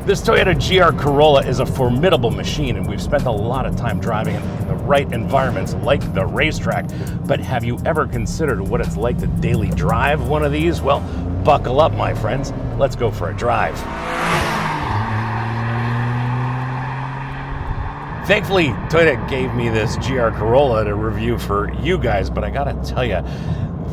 This Toyota GR Corolla is a formidable machine, and we've spent a lot of time driving it in the right environments like the racetrack. But have you ever considered what it's like to daily drive one of these? Well, buckle up, my friends. Let's go for a drive. Thankfully, Toyota gave me this GR Corolla to review for you guys, but I gotta tell you,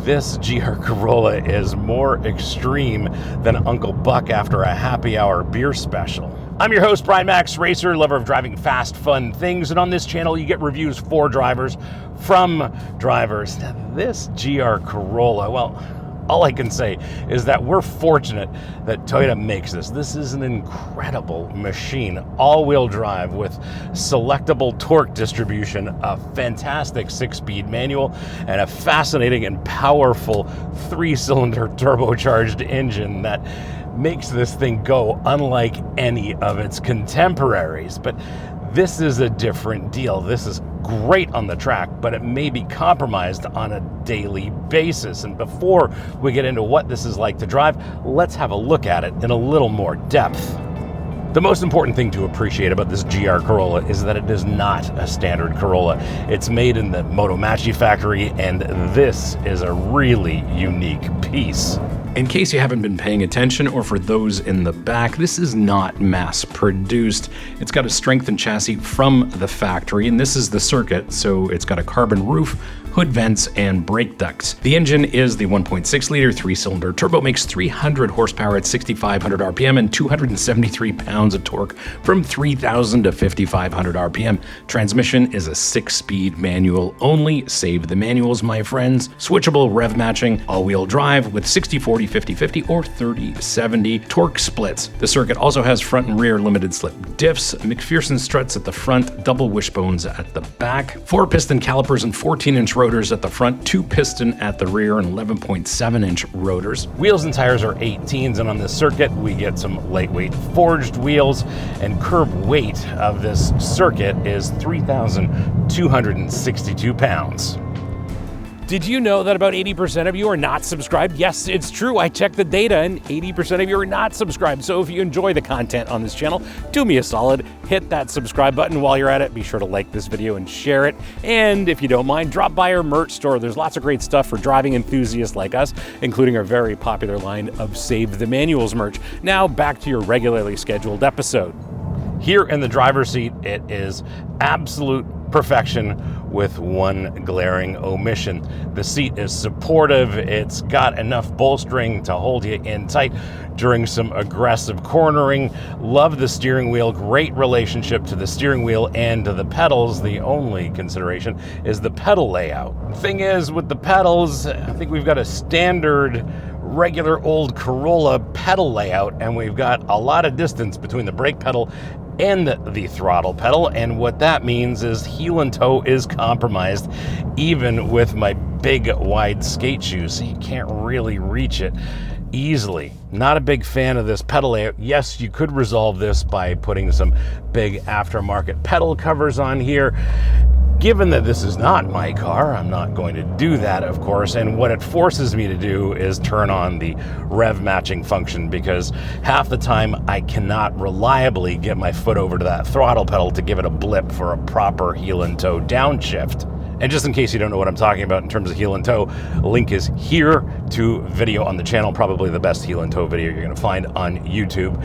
this GR Corolla is more extreme than Uncle Buck after a happy hour beer special. I'm your host, Brian Makse, racer, lover of driving fast, fun things, and on this channel you get reviews for drivers, from drivers. Now, this GR Corolla, well, all I can say is that we're fortunate that Toyota makes this. This is an incredible machine. All-wheel drive with selectable torque distribution, a fantastic 6-speed manual, and a fascinating and powerful 3-cylinder turbocharged engine that makes this thing go unlike any of its contemporaries. But this is a different deal. This is great on the track, but it may be compromised on a daily basis. And before we get into what this is like to drive, let's have a look at it in a little more depth. The most important thing to appreciate about this GR Corolla is that it is not a standard Corolla. It's made in the Motomachi factory, and this is a really unique piece. In case you haven't been paying attention, or for those in the back, this is not mass produced. It's got a strengthened chassis from the factory, and this is the Circuit, so it's got a carbon roof, hood vents, and brake ducts. The engine is the 1.6-liter 3-cylinder turbo, makes 300 horsepower at 6,500 RPM and 273 pounds of torque from 3,000 to 5,500 RPM. Transmission is a 6-speed manual only. Save the manuals, my friends. Switchable rev matching, all-wheel drive with 60/40, 50/50, or 30/70 torque splits. The Circuit also has front and rear limited slip diffs, McPherson struts at the front, double wishbones at the back, 4-piston calipers and 14-inch rotors at the front, 2-piston at the rear, and 11.7-inch rotors. Wheels and tires are 18s, and on this Circuit we get some lightweight forged wheels, and curb weight of this Circuit is 3,262 pounds. Did you know that about 80% of you are not subscribed? Yes, it's true. I checked the data and 80% of you are not subscribed. So if you enjoy the content on this channel, do me a solid, hit that subscribe button while you're at it. Be sure to like this video and share it. And if you don't mind, drop by our merch store. There's lots of great stuff for driving enthusiasts like us, including our very popular line of Save the Manuals merch. Now back to your regularly scheduled episode. Here in the driver's seat, it is absolute perfection with one glaring omission. The seat is supportive. It's got enough bolstering to hold you in tight during some aggressive cornering. Love the steering wheel. Great relationship to the steering wheel and to the pedals. The only consideration is the pedal layout. Thing is, with the pedals, I think we've got a standard regular old Corolla pedal layout, and we've got a lot of distance between the brake pedal and the throttle pedal, and what that means is heel and toe is compromised even with my big wide skate shoes, so you can't really reach it easily. Not a big fan of this pedal layout. Yes, you could resolve this by putting some big aftermarket pedal covers on here. Given that this is not my car, I'm not going to do that, of course, and what it forces me to do is turn on the rev matching function, because half the time I cannot reliably get my foot over to that throttle pedal to give it a blip for a proper heel and toe downshift. And just in case you don't know what I'm talking about in terms of heel and toe, a link is here to video on the channel, probably the best heel and toe video you're going to find on YouTube.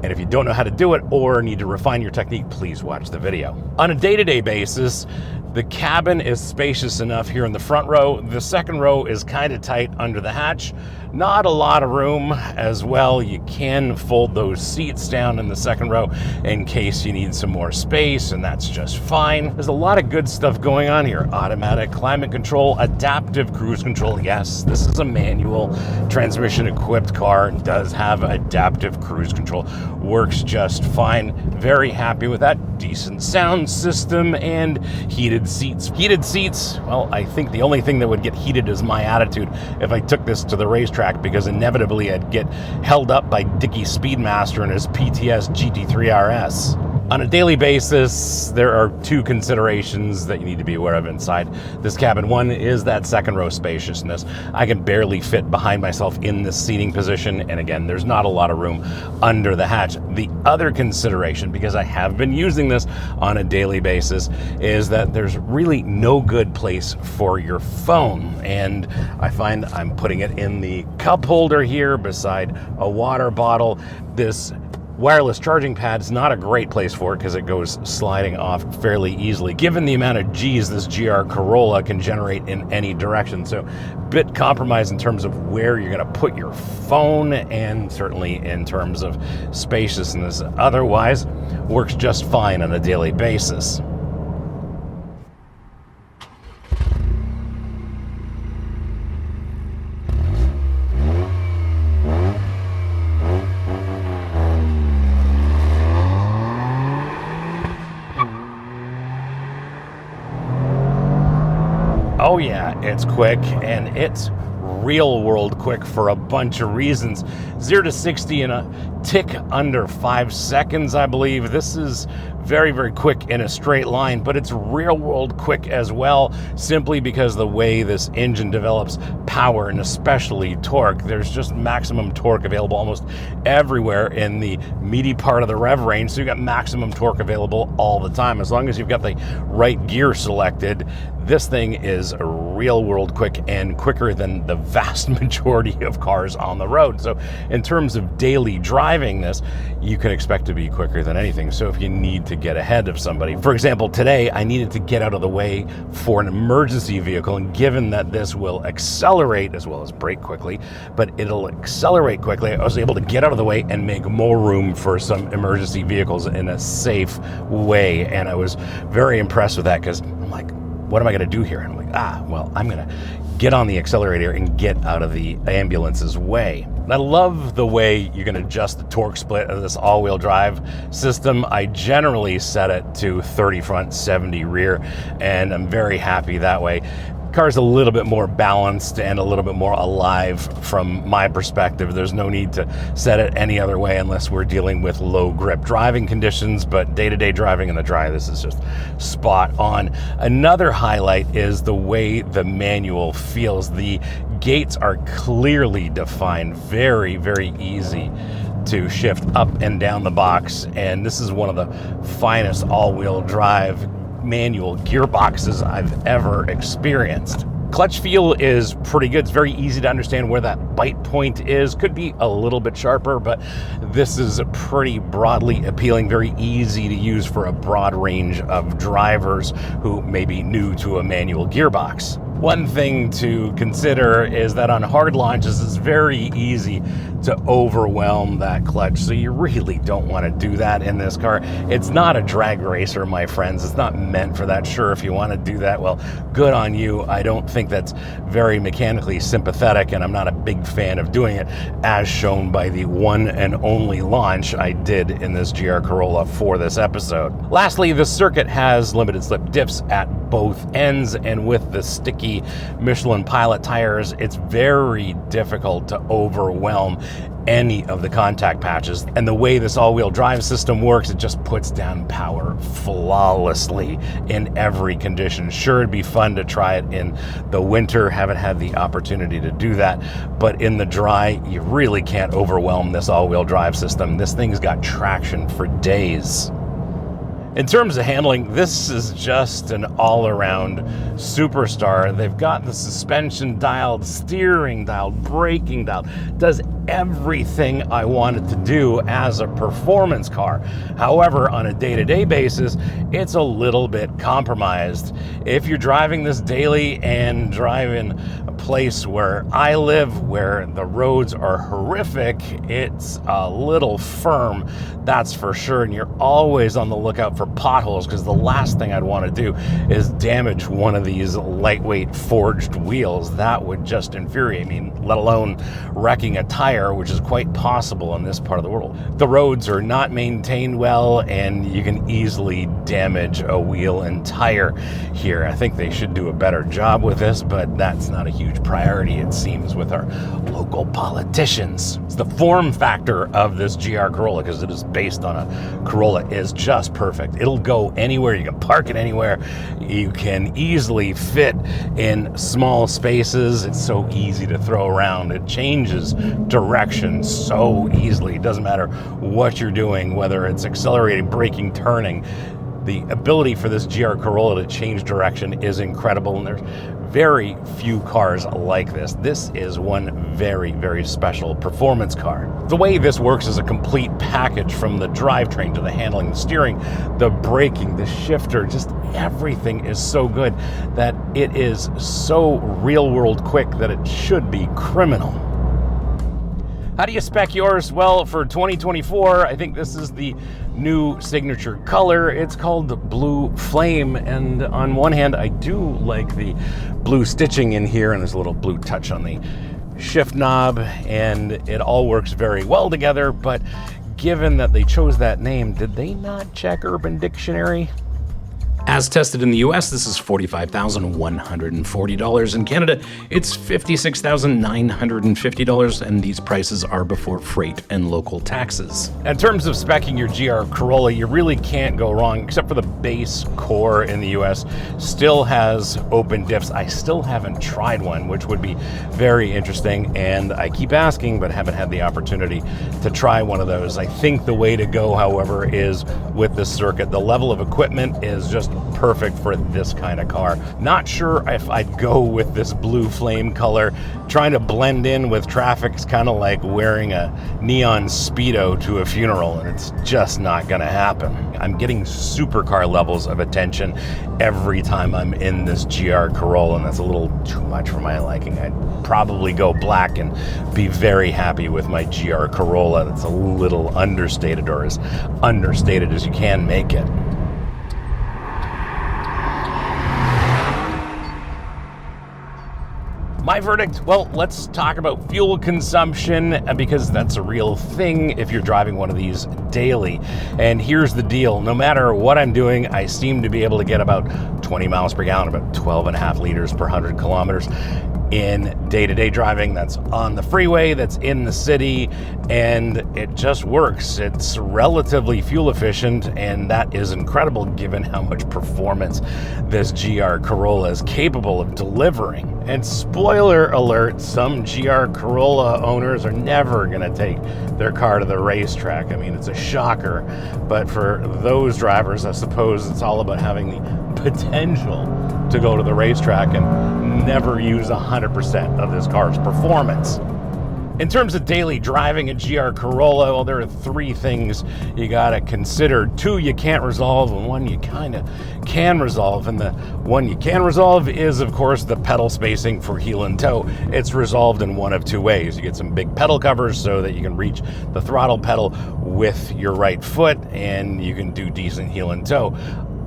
And if you don't know how to do it or need to refine your technique, please watch the video. On a day-to-day basis, the cabin is spacious enough here in the front row. The second row is kind of tight under the hatch. Not a lot of room as well. You can fold those seats down in the second row in case you need some more space, and that's just fine. There's a lot of good stuff going on here. Automatic climate control, adaptive cruise control. Yes, this is a manual transmission equipped car and does have adaptive cruise control. Works just fine. Very happy with that. Decent sound system and heated seats. Heated seats, well, I think the only thing that would get heated is my attitude if I took this to the racetrack, because inevitably I'd get held up by Dickie Speedmaster and his PTS GT3 RS. On a daily basis, there are two considerations that you need to be aware of inside this cabin. One is that second row spaciousness. I can barely fit behind myself in this seating position, and again, there's not a lot of room under the hatch. The other consideration, because I have been using this on a daily basis, is that there's really no good place for your phone, and I find I'm putting it in the cup holder here beside a water bottle. This wireless charging pad is not a great place for it because it goes sliding off fairly easily, given the amount of G's this GR Corolla can generate in any direction. So bit compromised in terms of where you're going to put your phone, and certainly in terms of spaciousness. Otherwise, works just fine on a daily basis. Oh yeah, it's quick, and it's real world quick for a bunch of reasons. 0 to 60 in a tick under 5 seconds, I believe. This is very, very quick in a straight line, but it's real world quick as well, simply because the way this engine develops power, and especially torque. There's just maximum torque available almost everywhere in the meaty part of the rev range, so you've got maximum torque available all the time. As long as you've got the right gear selected, this thing is real world quick, and quicker than the vast majority of cars on the road. So in terms of daily driving this, you can expect to be quicker than anything. So if you need to get ahead of somebody, for example, today I needed to get out of the way for an emergency vehicle, and given that this will accelerate as well as brake quickly, but it'll accelerate quickly, I was able to get out of the way and make more room for some emergency vehicles in a safe way. And I was very impressed with that, because I'm like, what am I going to do here? And I'm like, well, I'm going to get on the accelerator and get out of the ambulance's way. And I love the way you can adjust the torque split of this all-wheel drive system. I generally set it to 30 front, 70 rear, and I'm very happy that way. Car's a little bit more balanced and a little bit more alive from my perspective. There's no need to set it any other way unless we're dealing with low grip driving conditions, but day-to-day driving in the dry, this is just spot on. Another highlight is the way the manual feels. The gates are clearly defined, very, very easy to shift up and down the box, and this is one of the finest all-wheel drive manual gearboxes I've ever experienced. Clutch feel is pretty good. It's very easy to understand where that bite point is. Could be a little bit sharper, but this is pretty broadly appealing, very easy to use for a broad range of drivers who may be new to a manual gearbox. One thing to consider is that on hard launches, it's very easy to overwhelm that clutch, so you really don't want to do that in this car. It's not a drag racer, my friends. It's not meant for that. Sure, if you want to do that, well, good on you. I don't think that's very mechanically sympathetic, and I'm not a big fan of doing it, as shown by the one and only launch I did in this GR Corolla for this episode. Lastly, the circuit has limited slip diffs at both ends, and with the sticky Michelin Pilot tires, it's very difficult to overwhelm any of the contact patches. And the way this all-wheel drive system works, it just puts down power flawlessly in every condition. Sure, it'd be fun to try it in the winter, haven't had the opportunity to do that, but in the dry, you really can't overwhelm this all-wheel drive system. This thing's got traction for days. In terms of handling, this is just an all-around superstar. They've got the suspension dialed, steering dialed, braking dialed, does everything I wanted to do as a performance car. However, on a day-to-day basis, it's a little bit compromised. If you're driving this daily and driving a place where I live, where the roads are horrific, it's a little firm, that's for sure, and you're always on the lookout for potholes, because the last thing I'd want to do is damage one of these lightweight forged wheels. That would just infuriate me, let alone wrecking a tire tire, which is quite possible in this part of the world. The roads are not maintained well, and you can easily damage a wheel and tire here. I think they should do a better job with this, but that's not a huge priority, it seems, with our local politicians. It's the form factor of this GR Corolla, because it is based on a Corolla, is just perfect. It'll go anywhere. You can park it anywhere. You can easily fit in small spaces. It's so easy to throw around. It changes direction so easily. It doesn't matter what you're doing, whether it's accelerating, braking, turning. The ability for this GR Corolla to change direction is incredible, and there's very few cars like this. This is one very, very special performance car. The way this works is a complete package, from the drivetrain to the handling, the steering, the braking, the shifter, just everything is so good that it is so real-world quick that it should be criminal. How do you spec yours? Well, for 2024, I think this is the new signature color. It's called Blue Flame, and on one hand, I do like the blue stitching in here, and there's a little blue touch on the shift knob, and it all works very well together. But given that they chose that name, did they not check Urban Dictionary? As tested in the US, this is $45,140. In Canada, it's $56,950, and these prices are before freight and local taxes. In terms of speccing your GR Corolla, you really can't go wrong, except for the base core in the US still has open diffs. I still haven't tried one, which would be very interesting, and I keep asking, but haven't had the opportunity to try one of those. I think the way to go, however, is with this circuit. The level of equipment is just perfect for this kind of car. Not sure if I'd go with this blue flame color. Trying to blend in with traffic is kind of like wearing a neon Speedo to a funeral, and it's just not gonna happen. I'm getting supercar levels of attention every time I'm in this GR Corolla, and that's a little too much for my liking. I'd probably go black and be very happy with my GR Corolla. That's a little understated, or as understated as you can make it. My verdict, well, let's talk about fuel consumption, because that's a real thing if you're driving one of these daily. And here's the deal. No matter what I'm doing, I seem to be able to get about 20 miles per gallon, about 12.5 liters per 100 kilometers. In day-to-day driving, that's on the freeway, that's in the city, and it just works. It's relatively fuel efficient, and that is incredible given how much performance this GR Corolla is capable of delivering. And spoiler alert, some GR Corolla owners are never gonna take their car to the racetrack. I mean, it's a shocker, but for those drivers, I suppose it's all about having the potential to go to the racetrack and never use 100% of this car's performance. In terms of daily driving a GR Corolla, well, there are three things you gotta consider. Two you can't resolve, and one you kinda can resolve. And the one you can resolve is, of course, the pedal spacing for heel and toe. It's resolved in one of two ways. You get some big pedal covers so that you can reach the throttle pedal with your right foot, and you can do decent heel and toe.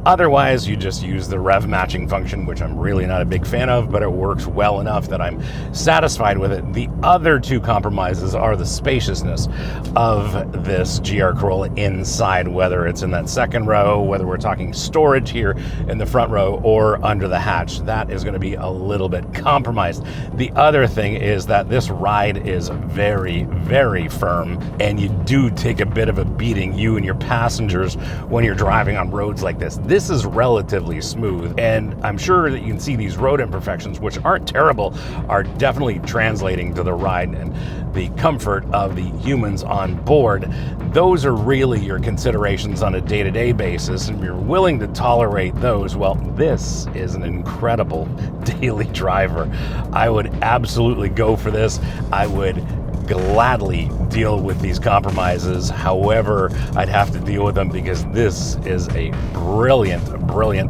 Otherwise, you just use the rev matching function, which I'm really not a big fan of, but it works well enough that I'm satisfied with it. The other two compromises are the spaciousness of this GR Corolla inside, whether it's in that second row, whether we're talking storage here in the front row or under the hatch. That is going to be a little bit compromised. The other thing is that this ride is very, very firm, and you do take a bit of a beating, you and your passengers, when you're driving on roads like this. This is relatively smooth, and I'm sure that you can see these road imperfections, which aren't terrible, are definitely translating to the ride and the comfort of the humans on board. Those are really your considerations on a day-to-day basis, and if you're willing to tolerate those, well, this is an incredible daily driver. I would absolutely go for this. I would gladly deal with these compromises, however I'd have to deal with them, because this is a brilliant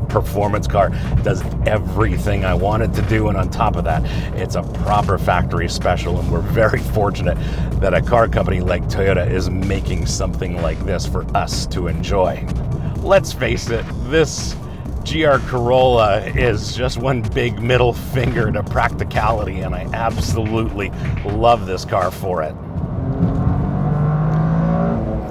performance car. It does everything I want it to do, and on top of that, it's a proper factory special, and we're very fortunate that a car company like Toyota is making something like this for us to enjoy. Let's face it, this GR Corolla is just one big middle finger to practicality, and I absolutely love this car for it.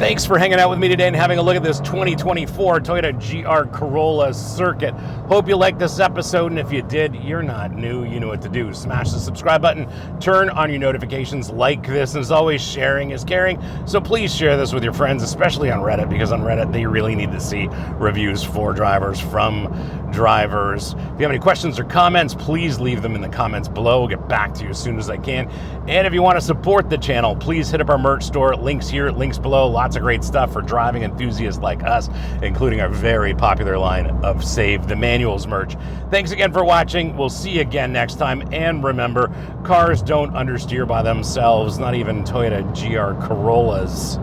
Thanks for hanging out with me today and having a look at this 2024 Toyota GR Corolla Circuit. Hope you liked this episode, and if you did, you're not new. You know what to do. Smash the subscribe button, turn on your notifications, like this, and as always, sharing is caring. So please share this with your friends, especially on Reddit, because on Reddit, they really need to see reviews for drivers from drivers. If you have any questions or comments, please leave them in the comments below. I'll get back to you as soon as I can. And if you want to support the channel, please hit up our merch store. Links here, links below. Lots of great stuff for driving enthusiasts like us, including our very popular line of Save the Manuals merch. Thanks again for watching. We'll see you again next time. And remember, cars don't understeer by themselves, not even Toyota GR Corollas.